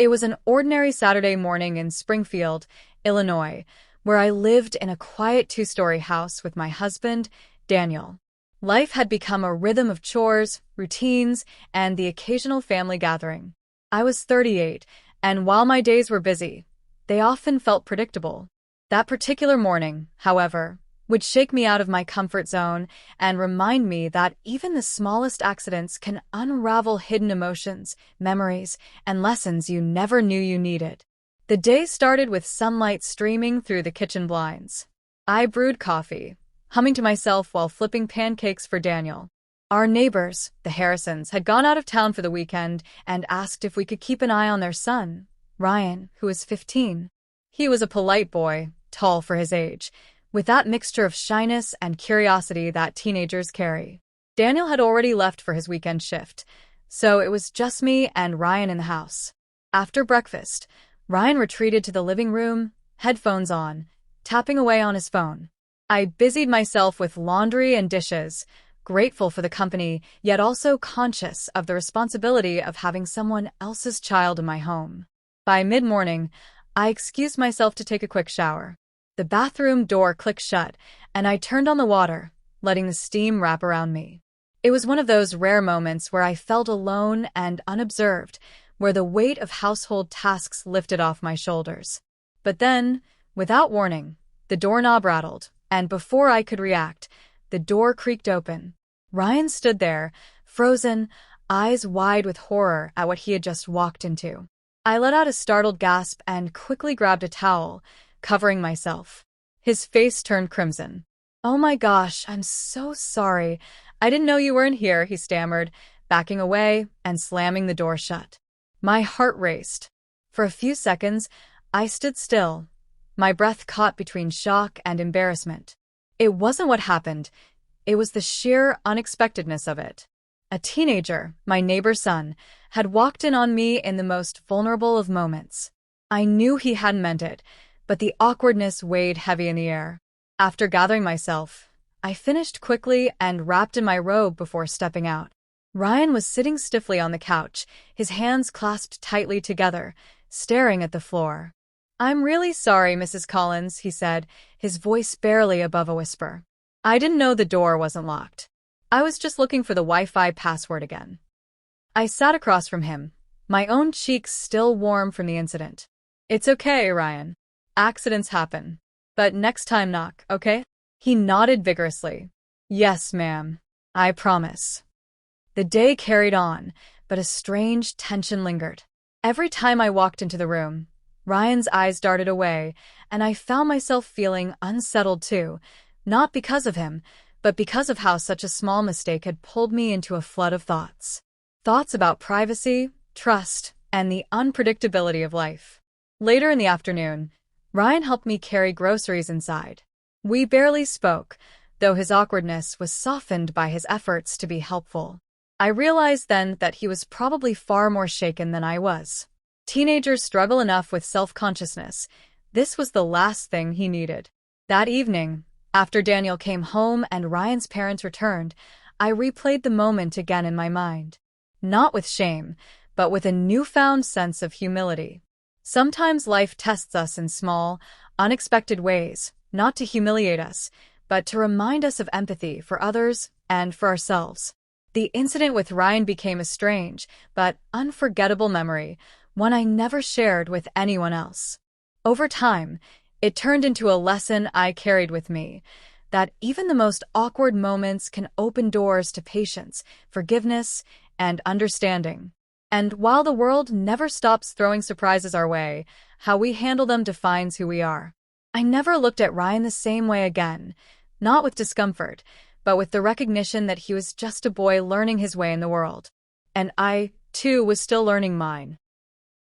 It was an ordinary Saturday morning in Springfield, Illinois, where I lived in a quiet two-story house with my husband, Daniel. Life had become a rhythm of chores, routines, and the occasional family gathering. I was 38, and while my days were busy, they often felt predictable. That particular morning, however, would shake me out of my comfort zone and remind me that even the smallest accidents can unravel hidden emotions, memories, and lessons you never knew you needed. The day started with sunlight streaming through the kitchen blinds. I brewed coffee, humming to myself while flipping pancakes for Daniel. Our neighbors, the Harrisons, had gone out of town for the weekend and asked if we could keep an eye on their son, Ryan, who was 15. He was a polite boy, tall for his age, with that mixture of shyness and curiosity that teenagers carry. Daniel had already left for his weekend shift, so it was just me and Ryan in the house. After breakfast, Ryan retreated to the living room, headphones on, tapping away on his phone. I busied myself with laundry and dishes, grateful for the company, yet also conscious of the responsibility of having someone else's child in my home. By mid-morning, I excused myself to take a quick shower. The bathroom door clicked shut, and I turned on the water, letting the steam wrap around me. It was one of those rare moments where I felt alone and unobserved, where the weight of household tasks lifted off my shoulders. But then, without warning, the doorknob rattled, and before I could react, the door creaked open. Ryan stood there, frozen, eyes wide with horror at what he had just walked into. I let out a startled gasp and quickly grabbed a towel, covering myself. His face turned crimson. "Oh my gosh, I'm so sorry. I didn't know you were in here," he stammered, backing away and slamming the door shut. My heart raced. For a few seconds, I stood still, my breath caught between shock and embarrassment. It wasn't what happened. It was the sheer unexpectedness of it. A teenager, my neighbor's son, had walked in on me in the most vulnerable of moments. I knew he hadn't meant it, but the awkwardness weighed heavy in the air. After gathering myself, I finished quickly and wrapped in my robe before stepping out. Ryan was sitting stiffly on the couch, his hands clasped tightly together, staring at the floor. "I'm really sorry, Mrs. Collins," he said, his voice barely above a whisper. "I didn't know the door wasn't locked. I was just looking for the Wi-Fi password again." I sat across from him, my own cheeks still warm from the incident. "It's okay, Ryan. Accidents happen. But next time knock, okay?" He nodded vigorously. "Yes, ma'am. I promise." The day carried on, but a strange tension lingered. Every time I walked into the room, Ryan's eyes darted away, and I found myself feeling unsettled too, not because of him, but because of how such a small mistake had pulled me into a flood of thoughts. Thoughts about privacy, trust, and the unpredictability of life. Later in the afternoon, Ryan helped me carry groceries inside. We barely spoke, though his awkwardness was softened by his efforts to be helpful. I realized then that he was probably far more shaken than I was. Teenagers struggle enough with self-consciousness. This was the last thing he needed. That evening, after Daniel came home and Ryan's parents returned, I replayed the moment again in my mind. Not with shame, but with a newfound sense of humility. Sometimes life tests us in small, unexpected ways, not to humiliate us, but to remind us of empathy for others and for ourselves. The incident with Ryan became a strange, but unforgettable memory, one I never shared with anyone else. Over time, it turned into a lesson I carried with me, that even the most awkward moments can open doors to patience, forgiveness, and understanding. And while the world never stops throwing surprises our way, how we handle them defines who we are. I never looked at Ryan the same way again, not with discomfort, but with the recognition that he was just a boy learning his way in the world. And I, too, was still learning mine.